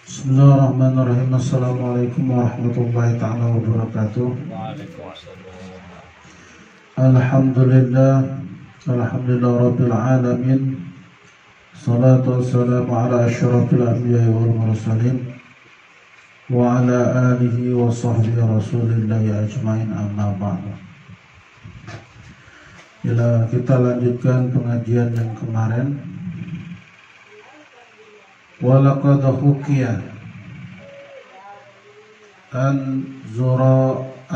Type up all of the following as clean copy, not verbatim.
Bismillahirrahmanirrahim. Assalamualaikum warahmatullahi ta'ala wabarakatuh. Alhamdulillah Rabbil alamin. Salatu wassalamu ala asyrafil anbiya wal mursalin wa ala alihi wa sahbihi rasulillahi ajmain, amma ba'du. Bila kita lanjutkan pengajian yang kemarin, walaqad hukiya an Zurarah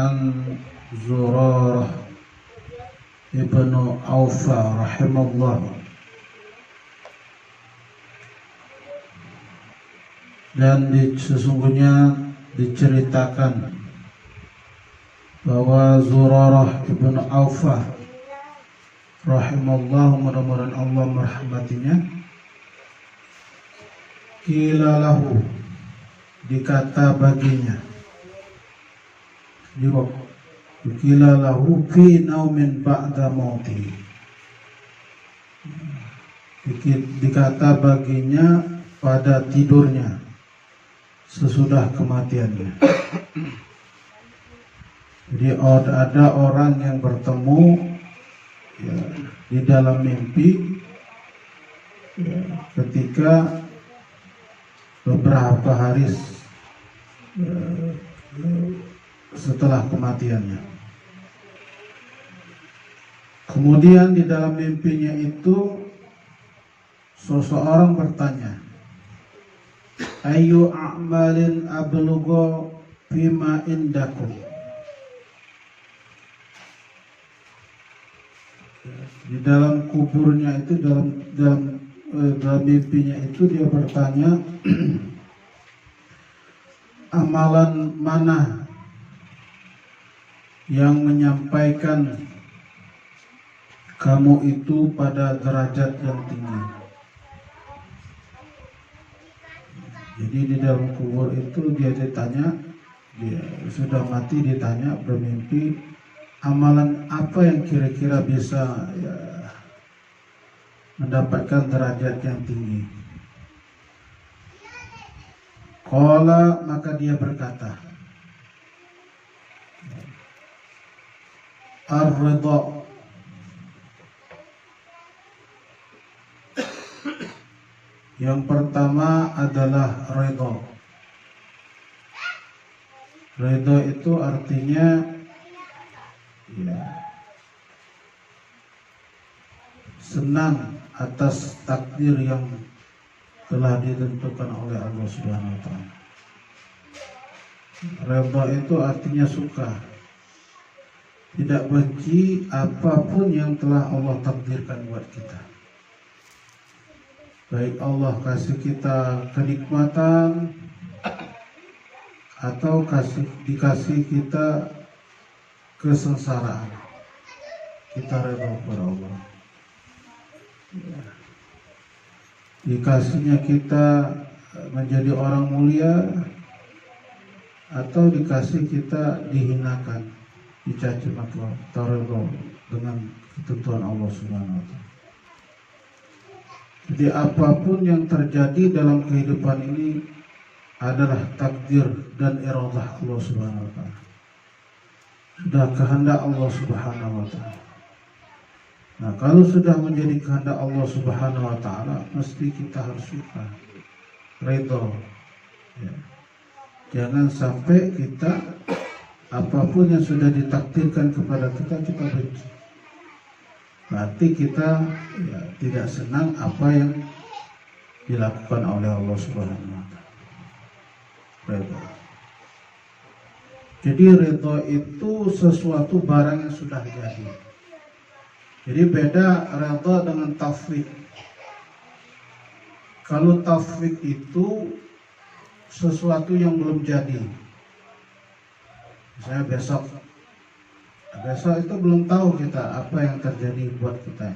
ibnu Aufa rahimahullah, dan sesungguhnya diceritakan bahwa Zurarah ibnu Aufa rahimahullah, mudah-mudahan Allah merahmatinya, qila lahu, dikata baginya, qila lahu fi naumin ba'da mauti, dikata baginya pada tidurnya sesudah kematiannya. Jadi ada orang yang bertemu ya, di dalam mimpi ya, ketika beberapa hari setelah kematiannya. Kemudian di dalam mimpinya itu seseorang bertanya, ayu a'malin ablugho bima indakum. Di dalam kuburnya itu, dalam mimpinya itu dia bertanya, amalan mana yang menyampaikan kamu itu pada derajat yang tinggi. Jadi di dalam kubur itu dia ditanya, dia sudah mati ditanya, bermimpi, amalan apa yang kira-kira bisa ya, mendapatkan derajat yang tinggi. Qala, maka dia berkata, ar-ridha, yang pertama adalah ridha. Ridha itu artinya ya, senang atas takdir yang telah ditentukan oleh Allah Subhanahu wa taala. Ridha itu artinya suka, tidak benci apapun yang telah Allah takdirkan buat kita. Baik Allah kasih kita kenikmatan atau dikasih kita kesengsaraan, kita ridha kepada Allah. Dikasihnya kita menjadi orang mulia atau dikasih kita dihinakan, dicaci maki, ridha dengan ketentuan Allah Subhanahu wa taala. Jadi apapun yang terjadi dalam kehidupan ini adalah takdir dan iradah Allah Subhanahu wa taala. Sudah kehendak Allah Subhanahu wa taala. Nah, kalau sudah menjadi kehendak Allah Subhanahu wa taala, mesti kita harus suka, ridha. Ya. Jangan sampai kita apapun yang sudah ditakdirkan kepada kita benci. Berarti kita ya, tidak senang apa yang dilakukan oleh Allah Subhanahu wa taala. Ridha. Jadi ridha itu sesuatu barang yang sudah jadi. Jadi beda ridha dengan tafwid. Kalau tafwid itu sesuatu yang belum jadi. Misalnya besok itu belum tahu kita apa yang terjadi buat kita.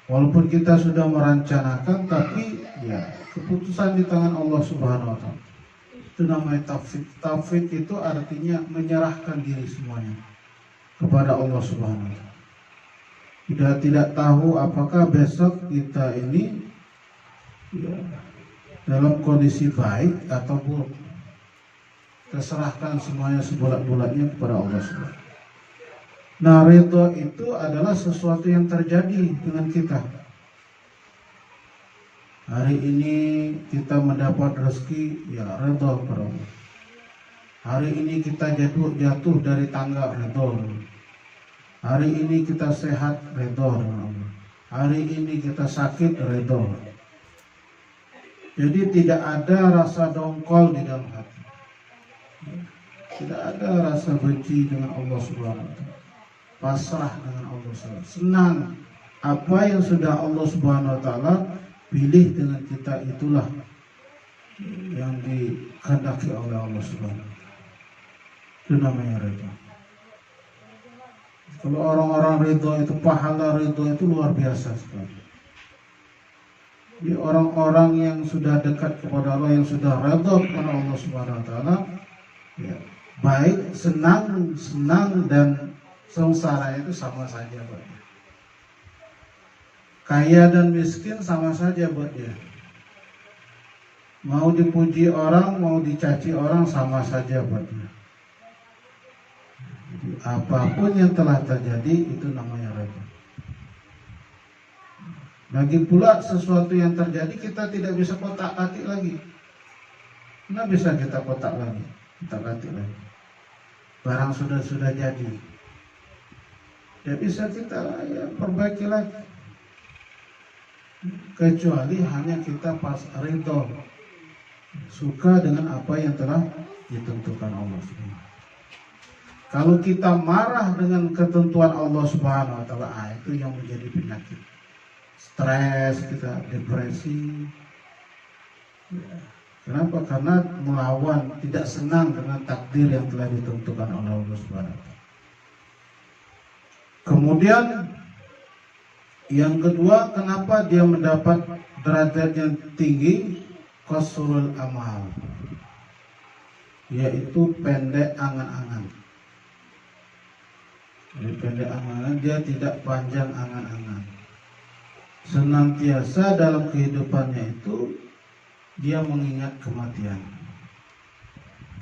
Walaupun kita sudah merencanakan, tapi ya keputusan di tangan Allah Subhanahu wa taala. Itu namanya tafwid. Tafwid itu artinya menyerahkan diri semuanya kepada Allah Subhanahu wa taala. Kita tidak tahu apakah besok kita ini ya, dalam kondisi baik atau buruk. Kita serahkan semuanya sebulat-bulatnya kepada Allah Subhanahu. Nah, ridho itu adalah sesuatu yang terjadi dengan kita. Hari ini kita mendapat rezeki, ya ridho kepada Allah. Hari ini kita jatuh dari tangga, ridho. Hari ini kita sehat, ridho dengan Allah. Hari ini kita sakit, ridho. Jadi tidak ada rasa dongkol di dalam hati. Tidak ada rasa benci dengan Allah Subhanahu wa taala. Pasrah dengan Allah Subhanahu wa taala. Senang apa yang sudah Allah Subhanahu wa taala pilih dengan kita, itulah yang dikehendaki oleh Allah Subhanahu wa taala. Itu namanya ridho. Kalau orang-orang ridho itu, pahala ridho itu luar biasa sekali. Jadi orang-orang yang sudah dekat kepada Allah, yang sudah ridho kepada Allah Subhanahu wa taala, ya, baik, senang dan sengsara itu sama saja buat dia. Kaya dan miskin sama saja buat dia. Mau dipuji orang, mau dicaci orang, sama saja buat dia. Jadi apapun yang telah terjadi, itu namanya ridho. Lagi pula sesuatu yang terjadi kita tidak bisa kotak-katik lagi. Nggak bisa kita kotak-katik lagi. Barang sudah jadi. Tidak bisa kita perbaiki lagi. Kecuali hanya kita pas ridho, suka dengan apa yang telah ditentukan Allah Subhanahu. Kalau kita marah dengan ketentuan Allah Subhanahu wa taala, itu yang menjadi penyakit. Stres, kita depresi. Kenapa? Karena melawan, tidak senang dengan takdir yang telah ditentukan oleh Allah Subhanahu wa taala. Kemudian yang kedua, kenapa dia mendapat derajat yang tinggi? Qasrul amal, yaitu pendek angan-angan. Jadi pendek angan-angan, dia tidak panjang angan-angan. Senantiasa dalam kehidupannya itu dia mengingat kematian.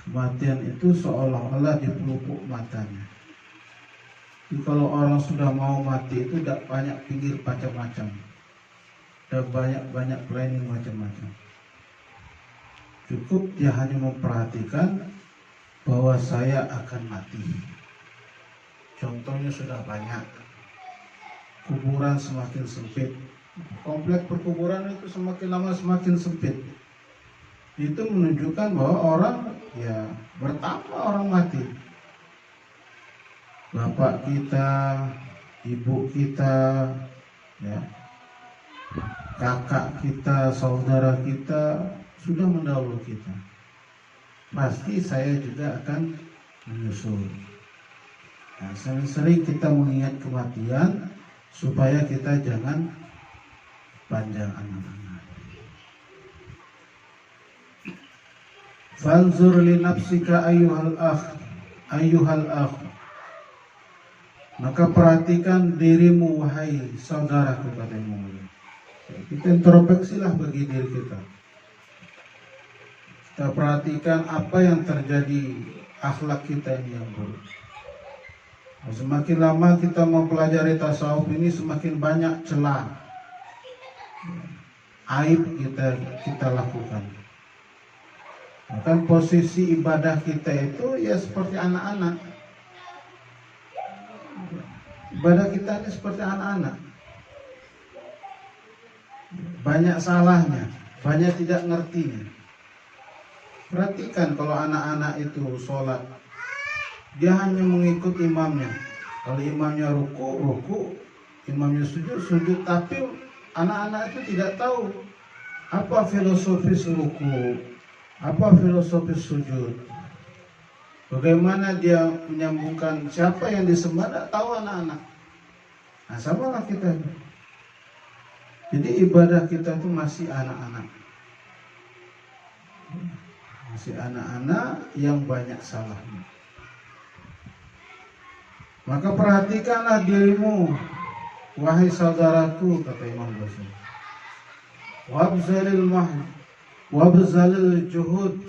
Kematian itu seolah-olah di pelupuk matanya. Jadi kalau orang sudah mau mati itu tidak banyak pinggir macam-macam, tidak banyak planning macam-macam. Cukup dia hanya memperhatikan bahwa saya akan mati. Contohnya sudah banyak. Kuburan semakin sempit, komplek perkuburan itu semakin lama semakin sempit. Itu menunjukkan bahwa orang, ya, bertambah orang mati. Bapak kita, ibu kita, ya, kakak kita, saudara kita sudah mendahului kita. Pasti saya juga akan menyusul. Nah, sering-sering kita mengingat kematian supaya kita jangan panjang angan-angan. Fanzur li nafsika ayyuhal akh. Maka perhatikan dirimu, wahai saudaraku, kata Imam Ghazali. Kita introspeksilah bagi diri kita. Kita perhatikan apa yang terjadi, akhlak kita ini yang buruk. Semakin lama kita mempelajari tasawuf ini, semakin banyak celah, aib kita lakukan. Bahkan posisi ibadah kita itu ya seperti anak-anak. Ibadah kita ini seperti anak-anak. Banyak salahnya, banyak tidak ngertinya. Perhatikan kalau anak-anak itu sholat, dia hanya mengikut imamnya. Kalau imamnya ruku, imamnya sujud, tapi anak-anak itu tidak tahu apa filosofis ruku, apa filosofis sujud. Bagaimana dia menyambungkan, siapa yang disembah, tidak tahu anak-anak. Nah, samalah kita. Jadi ibadah kita itu masih anak-anak. Masih anak-anak yang banyak salahnya. Maka perhatikanlah dirimu, wahai saudaraku, kata Imam Ghazali. Wabzalil mahd, wa bazalil juhud,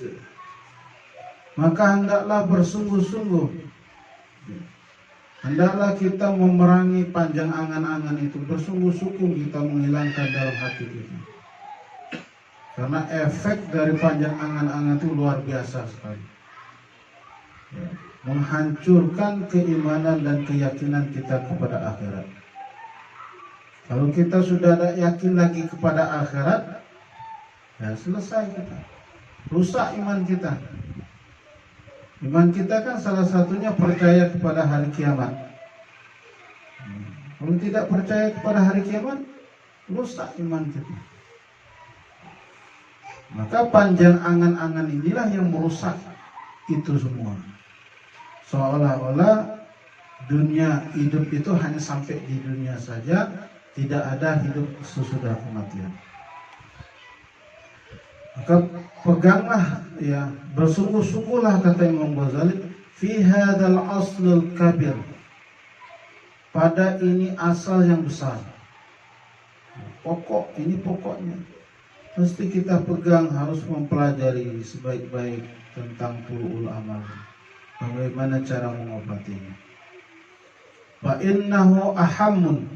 maka hendaklah bersungguh-sungguh, hendaklah kita memerangi panjang angan-angan itu, bersungguh-sungguh kita menghilangkan dalam hati kita. Karena efek dari panjang angan-angan itu luar biasa sekali, ya, menghancurkan keimanan dan keyakinan kita kepada akhirat. Kalau kita sudah ada yakin lagi kepada akhirat, ya selesai kita, rusak iman kita. Iman kita kan salah satunya percaya kepada hari kiamat. Kalau tidak percaya kepada hari kiamat, rusak iman kita. Maka panjang angan-angan inilah yang merusak itu semua. Seolah-olah dunia hidup itu hanya sampai di dunia saja, tidak ada hidup sesudah kematian. Maka peganglah, ya, bersungguh-sungguhlah, kata Imam Ghazali, fi hadzal aslul kabir, pada ini asal yang besar, pokok, ini pokoknya mesti kita pegang, harus mempelajari sebaik-baik tentang tulu'ul amal, bagaimana cara mengobatinya. Fa innahu ahammun,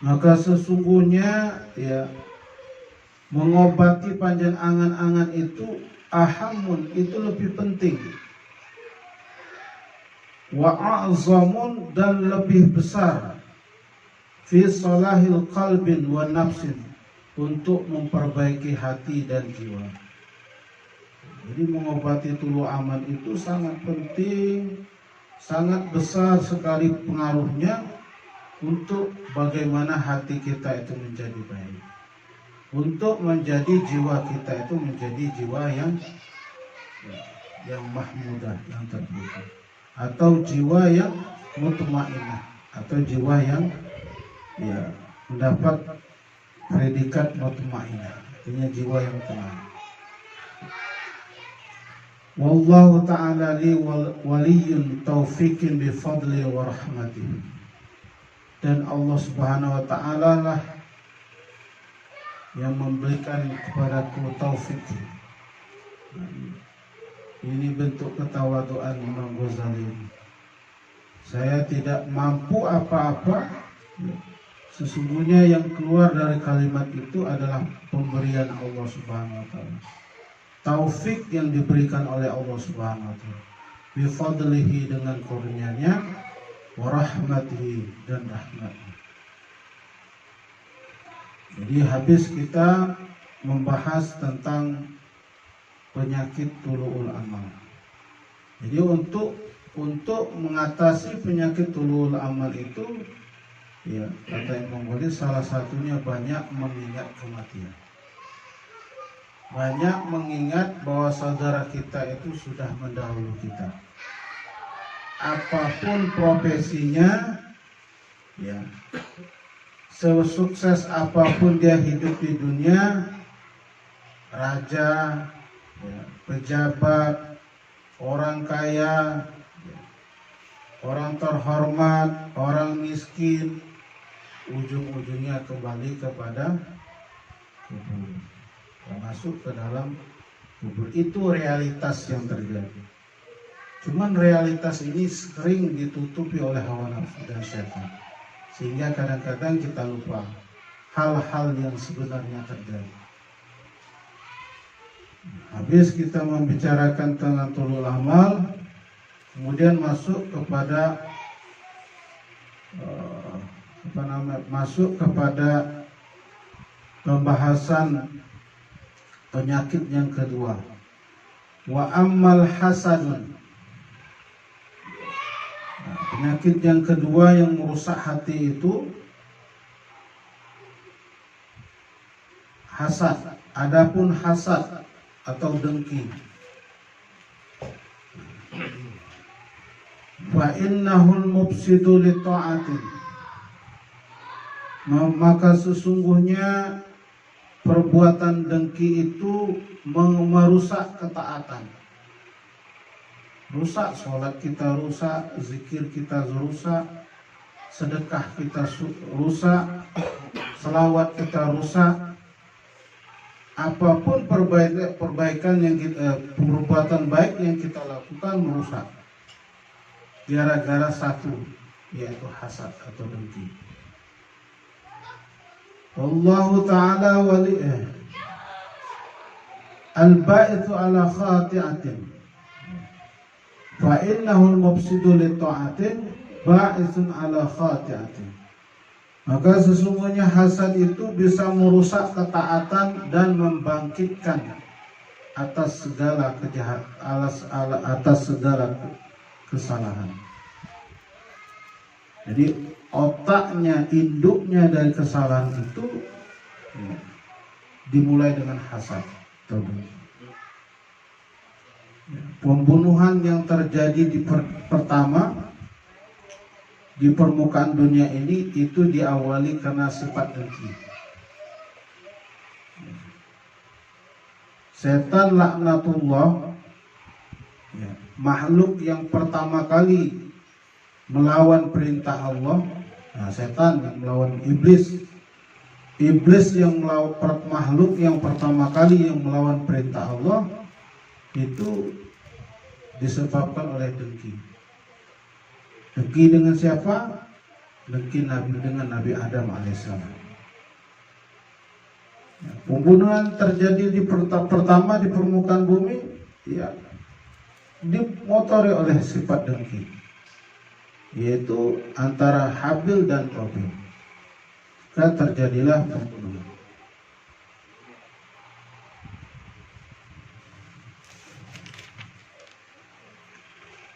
maka sesungguhnya, ya, mengobati panjang angan-angan itu ahamun, itu lebih penting, wa a'zamun, dan lebih besar, fi salahil qalbin wa nafsin, untuk memperbaiki hati dan jiwa. Jadi mengobati tulu amal itu sangat penting, sangat besar sekali pengaruhnya untuk bagaimana hati kita itu menjadi baik, untuk menjadi jiwa kita itu menjadi jiwa yang mahmudah, yang terpuji, atau jiwa yang mutmainnah, atau jiwa yang, ya, mendapat predikat mutmainnah, artinya jiwa yang tenang. Wallahu ta'ala li waliyun taufiqin bi fadli wa rahmatih, dan Allah Subhanahu wa ta'ala lah yang memberikan kepadaku taufik. Ini bentuk ketawaduan Imam Ghazali. Saya tidak mampu apa-apa, sesungguhnya yang keluar dari kalimat itu adalah pemberian Allah Subhanahu wa ta'ala, taufik yang diberikan oleh Allah Subhanahu wa ta'ala, bi fadlihi, dengan kurnianya, wa rahmatihi, dan rahmatnya. Jadi habis kita membahas tentang penyakit tulu'ul amal. Jadi untuk mengatasi penyakit tulu'ul amal itu, ya, kata Imam Ghazali, salah satunya banyak mengingat kematian. Banyak mengingat bahwa saudara kita itu sudah mendahului kita. Apapun profesinya, ya, sesukses apapun dia hidup di dunia, raja, ya, pejabat, orang kaya, ya, orang terhormat, orang miskin, ujung-ujungnya kembali kepada kubur, masuk ke dalam kubur. Itu realitas yang terjadi. Cuman realitas ini sering ditutupi oleh hawa nafsu dan syaitan, sehingga kadang-kadang kita lupa hal-hal yang sebenarnya terjadi. Habis kita membicarakan tentang tulul amal, kemudian masuk kepada pembahasan penyakit yang kedua. Wa ammal hasadun, penyakit yang kedua yang merusak hati itu hasad. Adapun hasad atau dengki, fa innahul mufsidu li ta'atin, maka sesungguhnya perbuatan dengki itu merusak ketaatan. Rusak sholat kita, rusak zikir kita, rusak sedekah kita, rusak selawat kita, rusak. apapun perbaikan yang perbuatan baik yang kita lakukan merusak gara-gara satu, yaitu hasad atau dengki. Allah Ta'ala al-ba'ithu ala khati'atin fa innahu al-mufsidu li ta'atin ba'ithun ala khati'atin. Maka sesungguhnya hasad itu bisa merusak ketaatan dan membangkitkan atas segala atas segala kesalahan. Jadi otaknya, induknya dari kesalahan itu dimulai dengan hasad. Pembunuhan yang terjadi pertama di permukaan dunia ini itu diawali karena sifat dengki. Setan laknatullah, makhluk yang pertama kali melawan perintah Allah. Setan yang melawan iblis. Iblis yang melawan makhluk yang pertama kali yang melawan perintah Allah itu disebabkan oleh dengki. Dengki dengan siapa? Dengki dengan Nabi Adam alaihissalam. Pembunuhan terjadi pertama di permukaan bumi, dimotori oleh sifat dengki, yaitu antara Habil dan Qabil. Maka terjadilah pembunuhan.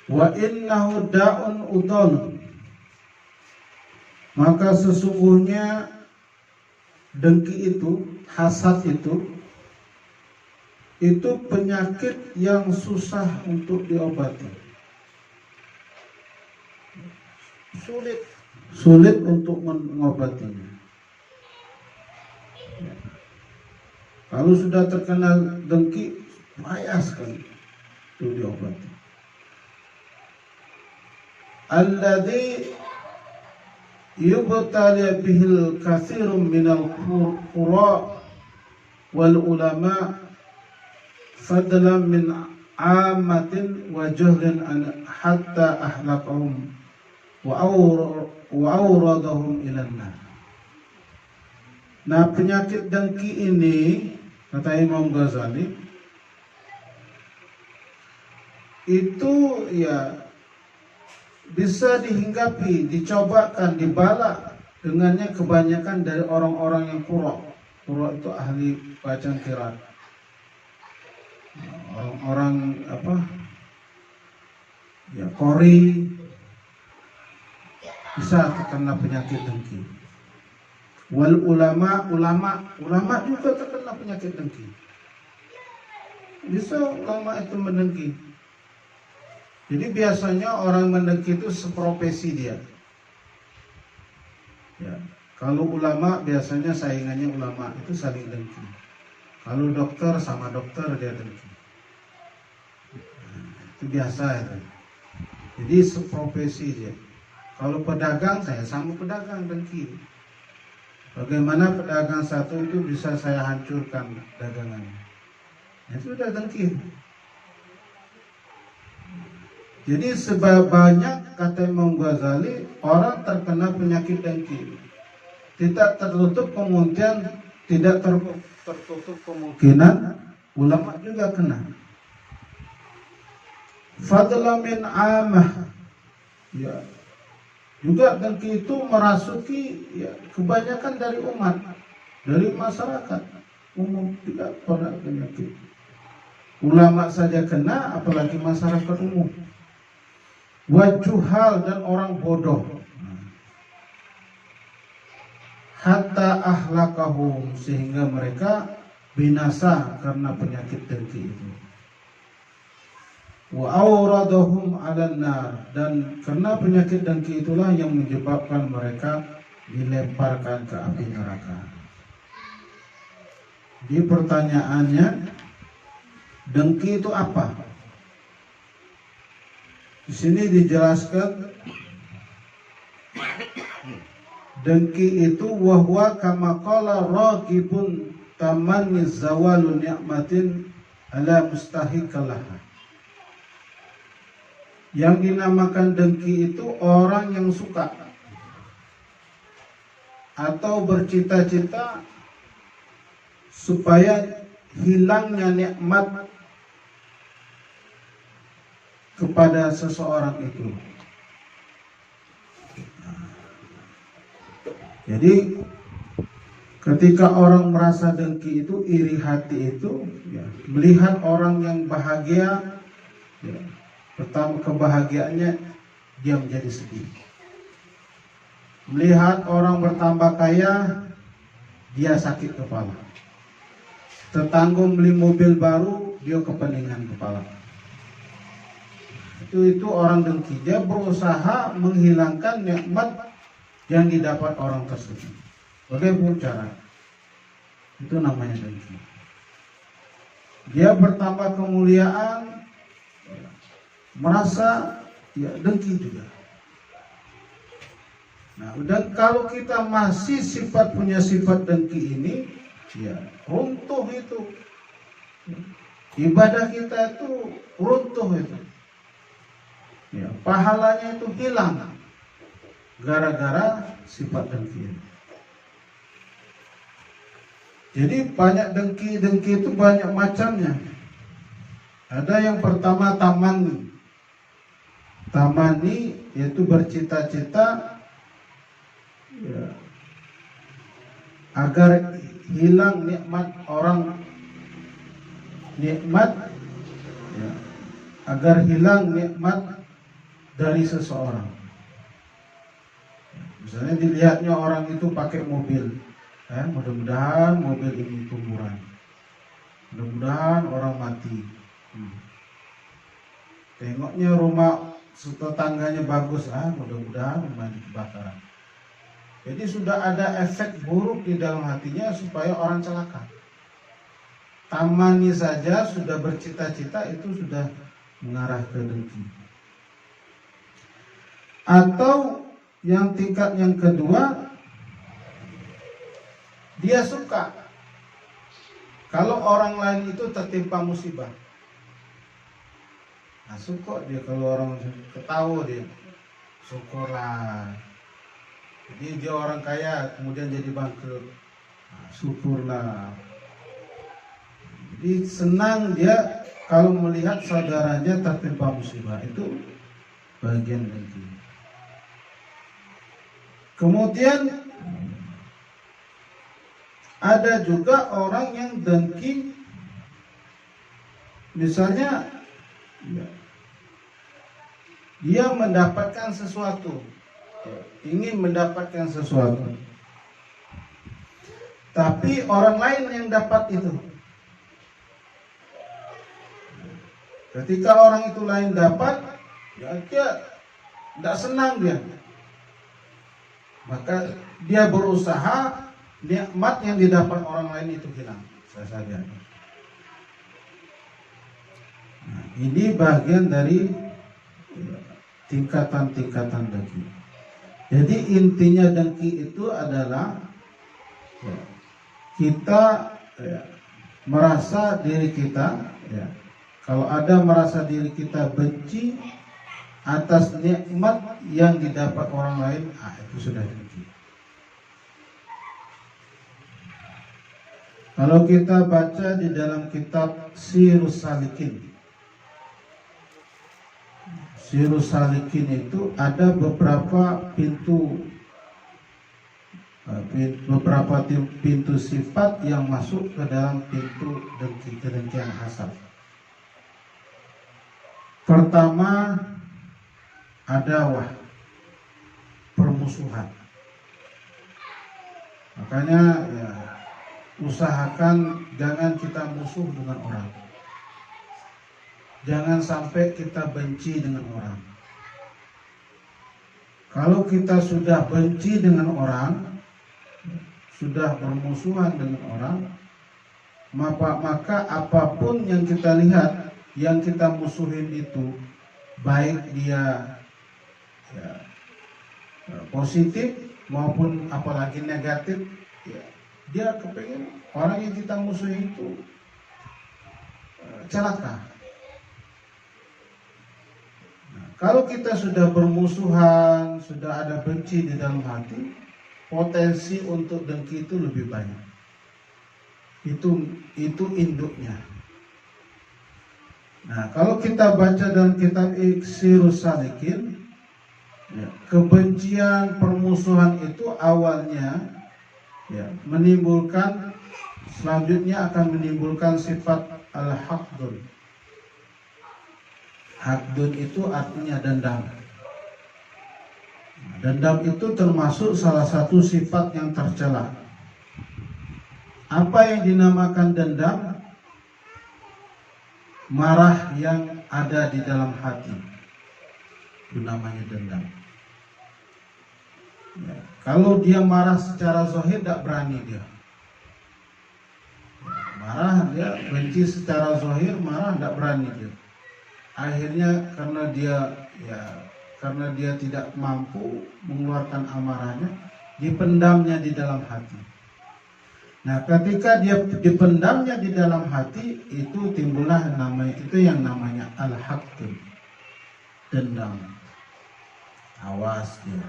Wa innahu da'un udhal. Maka sesungguhnya dengki itu, hasad itu penyakit yang susah untuk diobati. Sulit untuk mengobatinya. Kalau sudah terkena dengki, payah sekali itu diobati. Alladzi yubtali bihil katsirun minal qura wal ulama fadlan min ammatin wa juhlin hatta ahlaqahum wa awradahum ilan nar. Nah, penyakit dengki ini, kata Imam Ghazali, itu bisa dihinggapi, dicobakan, dibalak dengannya kebanyakan dari orang-orang yang qura. Qura itu ahli bacaan qiraat. Orang-orang qori bisa terkena penyakit dengki. Wal ulama juga terkena penyakit dengki. Bisa ulama itu mendengki. Jadi biasanya orang mendengki itu seprofesi dia. Kalau ulama biasanya saingannya ulama itu saling dengki. Kalau dokter sama dokter dia dengki. Itu biasa itu. Jadi seprofesi dia. Kalau pedagang, saya sama pedagang dengki. Bagaimana pedagang satu itu bisa saya hancurkan dagangannya? Itu udah dengki. Jadi sebanyak, kata Imam Ghazali, orang terkena penyakit dengki. Tidak tertutup kemungkinan ulama juga kena. Fadla min amah. Juga dengki itu merasuki kebanyakan dari umat, dari masyarakat umum, tidak pernah penyakit. Ulama saja kena, apalagi masyarakat umum. Wajuhal dan orang bodoh. Hatta ahlakahum, sehingga mereka binasa karena penyakit dengki itu. Wa awradahum 'alan nar, dan karena penyakit dengki itulah yang menyebabkan mereka dilemparkan ke api neraka. Di pertanyaannya, dengki itu apa? Di sini dijelaskan Dengki itu wahwa kama qala raqibun tamanni zawalu ni'matin ala mustahikalah. Yang dinamakan dengki itu orang yang suka atau bercita-cita supaya hilangnya nikmat kepada seseorang itu. Jadi ketika orang merasa dengki itu, iri hati itu, ya, melihat orang yang bahagia, ya, pertama kebahagiaannya dia menjadi sedih. Melihat orang bertambah kaya, dia sakit kepala. Tetangga beli mobil baru, dia kepeningan kepala. Itu orang dengki. Dia berusaha menghilangkan nikmat yang didapat orang tersebut. Bagaimana cara? Itu namanya dengki. Dia bertambah kemuliaan, merasa ya dengki juga. Nah, dan kalau kita masih punya sifat dengki ini, ya runtuh itu. Ibadah kita itu runtuh itu. Ya, pahalanya itu hilang gara-gara sifat dengki. Jadi banyak dengki itu banyak macamnya. Ada yang pertama tamani. Tamani yaitu bercita-cita, ya, agar hilang nikmat orang, ya, agar hilang nikmat dari seseorang. Misalnya dilihatnya orang itu pakai mobil, mudah-mudahan mobil ini kuburan, mudah-mudahan orang mati. Tengoknya rumah tetangganya bagus, mudah-mudahan rumah kebakaran. Jadi sudah ada efek buruk di dalam hatinya supaya orang celaka. Tamani saja sudah bercita-cita, itu sudah mengarah ke dengki. Atau yang tingkat yang kedua, dia suka kalau orang lain itu tertimpa musibah. Nah, suka dia kalau orang ketawa, dia syukurlah. Jadi dia orang kaya kemudian jadi bangkrut, nah, syukurlah. Jadi senang dia kalau melihat saudaranya tertimpa musibah, itu bagian dengki. Kemudian ada juga orang yang dengki, misalnya ya, dia mendapatkan sesuatu, ingin mendapatkan sesuatu, tapi orang lain yang dapat itu. Ketika orang itu lain dapat, ya dia tidak senang dia. Maka dia berusaha nikmat yang didapat orang lain itu hilang saja. Nah, ini bagian dari tingkatan-tingkatan dengki. Jadi intinya dengki itu adalah kita merasa diri kita, kalau ada merasa diri kita benci atas nikmat yang didapat orang lain, itu sudah dengki. Kalau kita baca di dalam kitab Sirus Salikin, Sirus Salikin itu ada beberapa pintu sifat yang masuk ke dalam pintu dengki, kedengkian hasad. Pertama, adawah, permusuhan. Makanya ya, usahakan jangan kita musuh dengan orang. Jangan sampai kita benci dengan orang. Kalau kita sudah benci dengan orang, sudah bermusuhan dengan orang, maka apapun yang kita lihat, yang kita musuhin itu, baik dia positif maupun apalagi negatif, ya, dia kepengen orang yang kita musuhi itu celaka. Nah, kalau kita sudah bermusuhan, sudah ada benci di dalam hati, potensi untuk dengki itu lebih banyak. Itu induknya. Nah, kalau kita baca dalam kitab Iksirus Salikin, ya, kebencian, permusuhan itu awalnya ya, selanjutnya akan menimbulkan sifat al-haqdun. Haqdun itu artinya dendam. Dendam itu termasuk salah satu sifat yang tercela. Apa yang dinamakan dendam? Marah yang ada di dalam hati, itu namanya dendam. Ya, kalau dia marah secara zahir tidak berani dia. Marah dia benci secara zahir, marah tidak berani dia. Akhirnya karena dia tidak mampu mengeluarkan amarahnya, dipendamnya di dalam hati. Nah, ketika dia dipendamnya di dalam hati, itu timbullah yang namanya al-haqdun, dendam. Awas dia.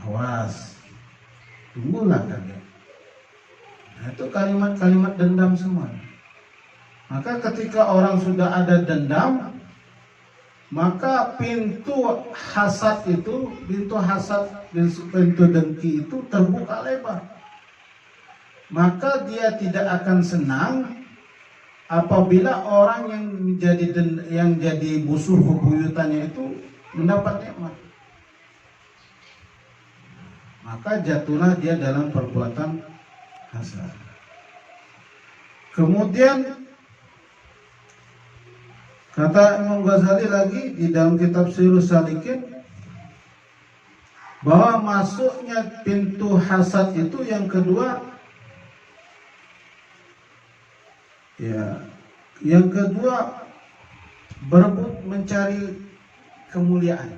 Awas. Tunggulah kalian. Nah, itu kalimat-kalimat dendam semua. Maka ketika orang sudah ada dendam, maka pintu dengki itu terbuka lebar. Maka dia tidak akan senang apabila orang yang jadi musuh bebuyutannya itu mendapat nikmat. Maka jatuhlah dia dalam perbuatan hasad. Kemudian kata Imam Ghazali lagi di dalam kitab Sirus Salikin, bahwa masuknya pintu hasad itu yang kedua, berebut mencari kemuliaan,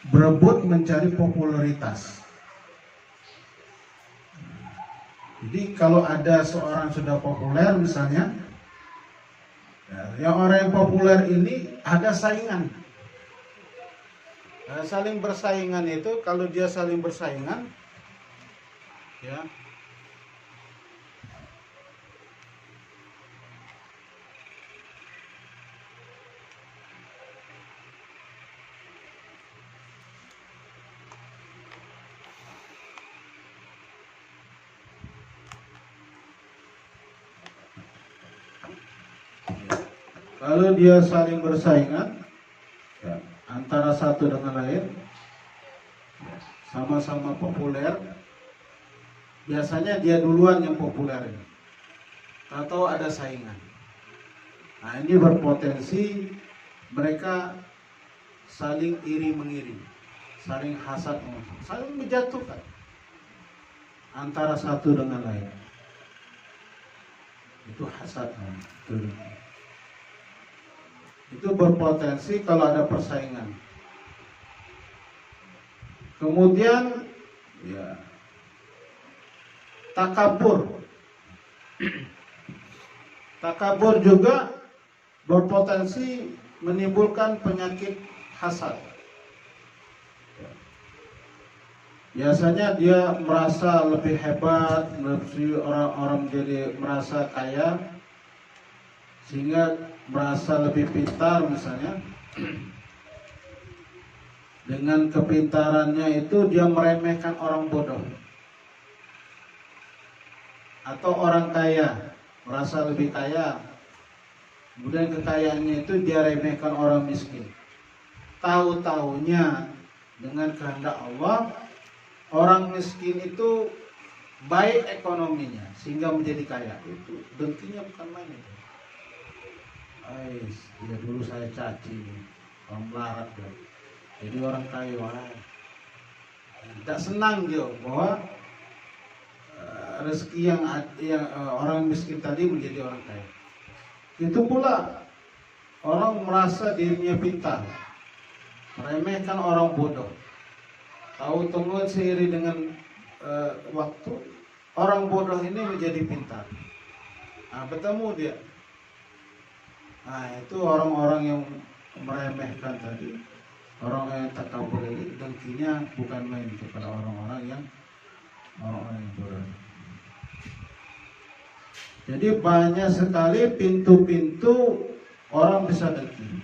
berebut mencari popularitas. Jadi kalau ada seorang sudah populer misalnya, yang orang yang populer ini ada saingan, saling bersaingan. Itu kalau dia saling bersaingan, ya, kalau dia saling bersaingan, ya, antara satu dengan lain, sama-sama populer, biasanya dia duluan yang populer, atau ada saingan. Nah, ini berpotensi mereka saling iri mengiri, saling hasad, saling menjatuhkan antara satu dengan lain. Itu hasad. Itu berpotensi kalau ada persaingan. Kemudian ya, takabur. Takabur juga berpotensi menimbulkan penyakit hasad. Biasanya dia merasa lebih hebat, orang-orang jadi merasa kaya, sehingga merasa lebih pintar misalnya. Dengan kepintarannya itu dia meremehkan orang bodoh. Atau orang kaya, merasa lebih kaya, kemudian kekayaannya itu dia remehkan orang miskin. Tahu-taunya dengan kehendak Allah, orang miskin itu baik ekonominya sehingga menjadi kaya. Itu dengkinya bukan main. Dia dulu saya caci, orang melarat dia. Jadi orang kaya, tidak senang dia bahwa rezeki yang orang miskin tadi menjadi orang kaya. Itu pula orang merasa dirinya pintar, meremehkan orang bodoh. Tahu tunggu seiring dengan waktu, orang bodoh ini menjadi pintar. Nah, bertemu dia. Nah, itu orang-orang yang meremehkan tadi, orang yang takabur ini, dengkinya bukan main kepada orang-orang yang bodoh. Jadi banyak sekali pintu-pintu orang bisa dengki.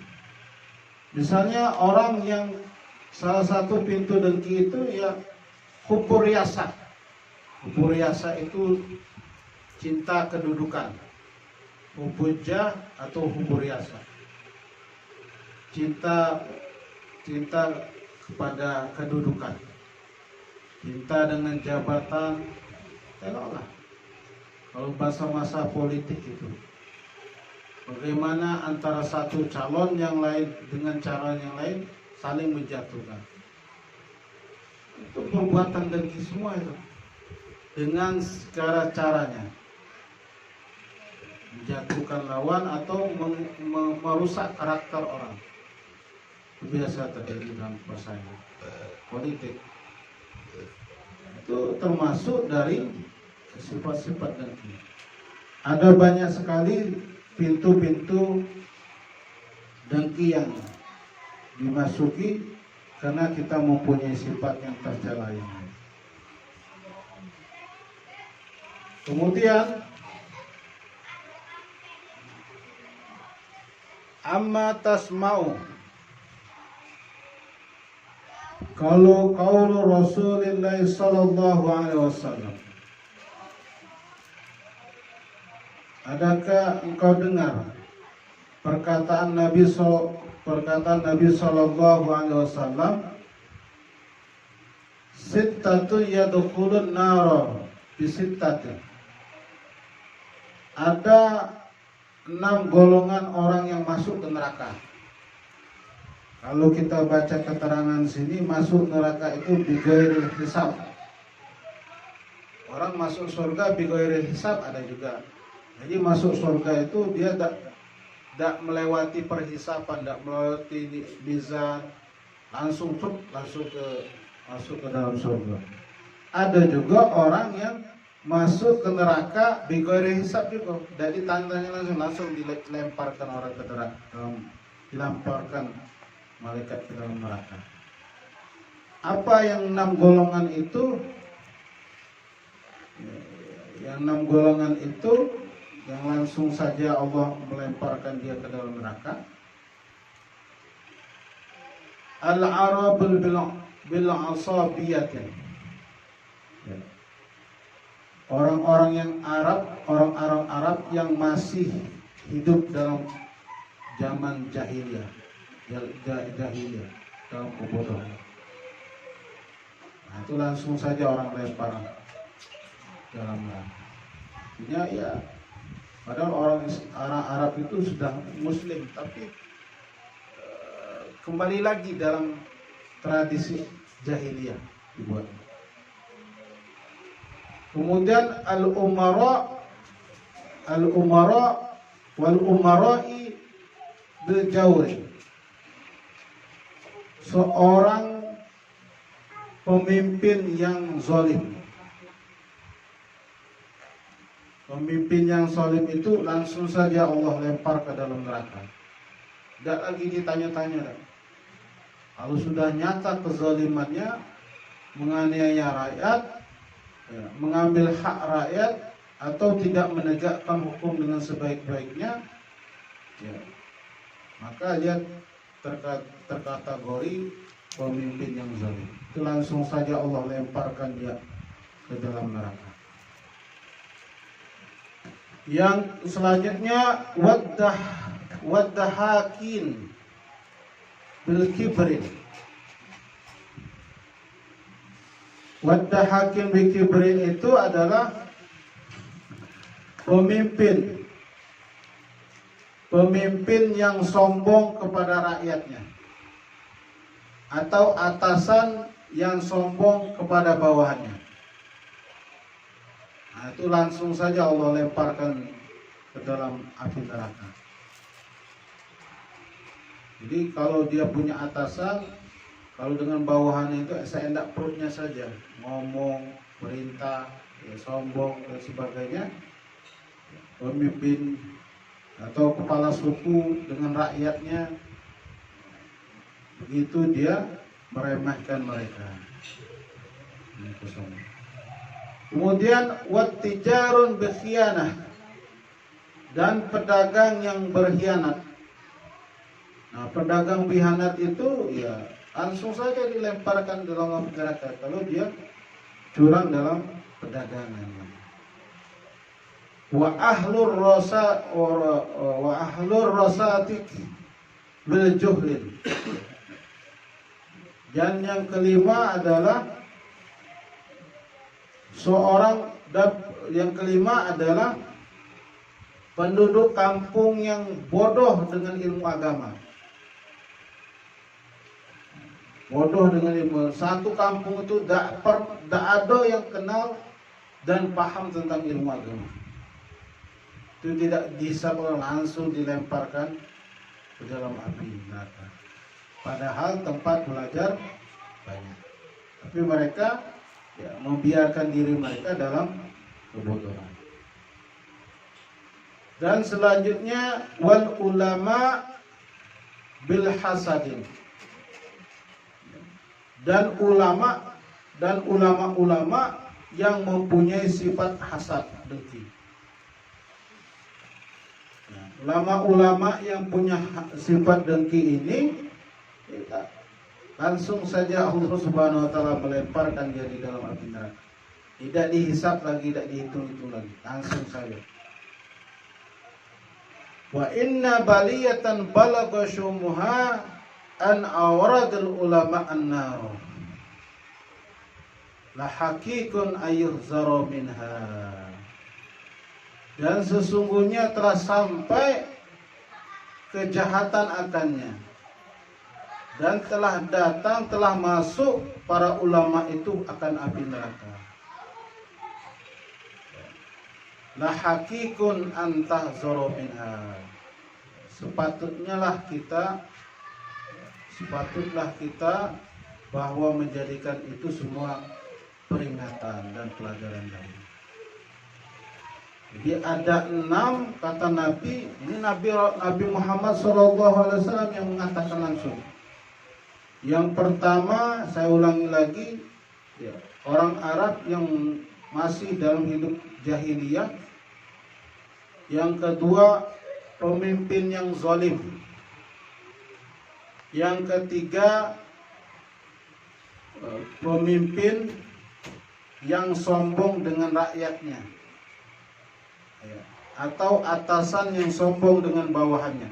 Misalnya orang yang salah satu pintu dengki itu ya hubbu riyasah. Hubbu riyasah itu cinta kedudukan. Hubbu jah atau hubbu riyasah. Cinta kepada kedudukan. Cinta dengan jabatan. Tengoklah. Kalau masa politik itu, bagaimana antara satu calon yang lain dengan calon yang lain saling menjatuhkan. Itu perbuatan dengki semua itu. Dengan segala caranya. Menjatuhkan lawan atau merusak karakter orang. Biasa terjadi dalam pasangan politik. Itu termasuk dari sifat-sifat dengki. Ada banyak sekali pintu-pintu dengki yang dimasuki karena kita mempunyai sifat yang tercela ini. Kemudian amma tasma'u, kalau qaulu Rasulullah sallallahu alaihi wasallam, adakah engkau dengar perkataan Nabi sallallahu alaihi wasallam, sittatu yadkhulun nar bisittatin, ada 6 golongan orang yang masuk ke neraka. Kalau kita baca keterangan sini, masuk neraka itu bighairil hisab. Orang masuk surga bighairil hisab ada juga. Jadi masuk surga itu dia tidak melewati perhisapan, tidak melewati mizan, langsung ke dalam surga. Ada juga orang yang masuk ke neraka bighairil hisab juga. Jadi tandanya langsung dilemparkan orang ke neraka, dilemparkan malaikat ke dalam neraka. Apa yang 6 golongan itu? Yang 6 golongan itu yang langsung saja Allah melemparkan dia ke dalam neraka. Al-Arabul bil asabiyatin. Orang-orang yang orang Arab yang masih hidup dalam zaman jahiliyah, dalam kebodohan. Nah, itu langsung saja orang lempar dalam neraka. Ya, padahal orang Arab itu sudah Muslim, tapi kembali lagi dalam tradisi jahiliyah dibuat. Kemudian al-umara wal umara'i bil jawri. Seorang pemimpin yang zalim. Pemimpin yang zalim itu langsung saja Allah lempar ke dalam neraka. Tidak lagi ditanya-tanya. Kalau sudah nyata kezalimannya, menganiaya rakyat, mengambil hak rakyat, atau tidak menegakkan hukum dengan sebaik-baiknya, maka dia terkategori pemimpin yang zalim. Itu langsung saja Allah lemparkan dia ke dalam neraka. Yang selanjutnya waddahakin bil kibrin. Waddahakin bil kibrin itu adalah pemimpin yang sombong kepada rakyatnya, atau atasan yang sombong kepada bawahannya. Nah, itu langsung saja Allah lemparkan ke dalam api neraka. Jadi kalau dia punya atasan, kalau dengan bawahannya itu seendak perutnya saja, ngomong, perintah, ya, sombong dan sebagainya, pemimpin atau kepala suku dengan rakyatnya, begitu dia meremehkan mereka. Kemudian wattijarun berkhianah, dan pedagang yang berkhianat. Nah, pedagang berkhianat itu ya langsung saja dilemparkan dalam masyarakat kalau dia curang dalam perdagangan. Wa ahlur rasatik bil juhlin. Dan yang kelima adalah penduduk kampung yang bodoh dengan ilmu agama. Bodoh dengan ilmu. Satu kampung itu tak ada yang kenal dan paham tentang ilmu agama. Itu tidak bisa langsung dilemparkan ke dalam api neraka. Padahal tempat belajar banyak. Tapi mereka ya, membiarkan diri mereka dalam kebodohan. Dan selanjutnya wal ulama bil hasadin. Dan ulama-ulama yang mempunyai sifat hasad, dengki. Nah, ulama-ulama yang punya sifat dengki ini langsung saja Allah Subhanahu wa taala melemparkan dia di dalam api neraka. Tidak dihisap lagi, tidak dihitung-hitung lagi, langsung saja. Wa inna baliyatan balagha syumuha an awradul ulama an-nar la hakikun ayyuhzara minha. Dan sesungguhnya telah sampai kejahatan akannya, dan telah datang, telah masuk para ulama itu akan api neraka. La hakikun antahzara minha. Sepatutlah kita bahwa menjadikan itu semua peringatan dan pelajaran baru. Jadi ada 6 kata Nabi. Ini Nabi Muhammad SAW yang mengatakan langsung. Yang pertama, saya ulangi lagi, ya, orang Arab yang masih dalam hidup jahiliyah. Yang kedua, pemimpin yang zalim. Yang ketiga, pemimpin yang sombong dengan rakyatnya, atau atasan yang sombong dengan bawahannya.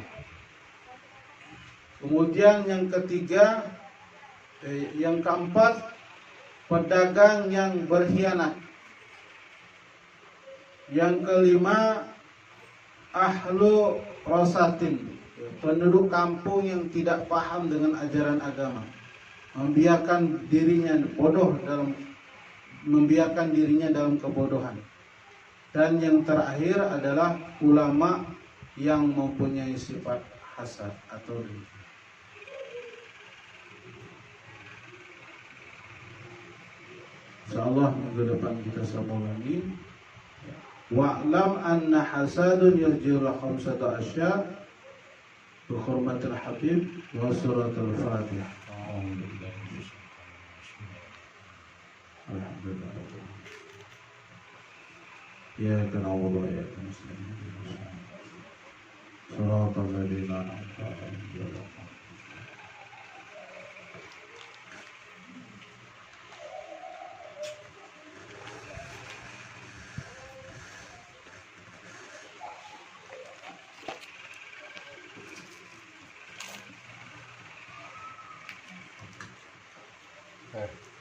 Kemudian yang ketiga, yang keempat, pedagang yang berkhianat. Yang kelima, ahlu rosatin, penduduk kampung yang tidak paham dengan ajaran agama, membiarkan dirinya dalam kebodohan. Dan yang terakhir adalah ulama yang mempunyai sifat hasad atau iri. Insyaallah minggu depan kita sambung lagi. Wa'lam anna hasadun yarji'u khamsata asya' bi hurmatil habib wa suratul fatihah. Alhamdulillah. Ya kana wa ya muslimin. Suratul ladzina an'amta 'alaihim. Okay.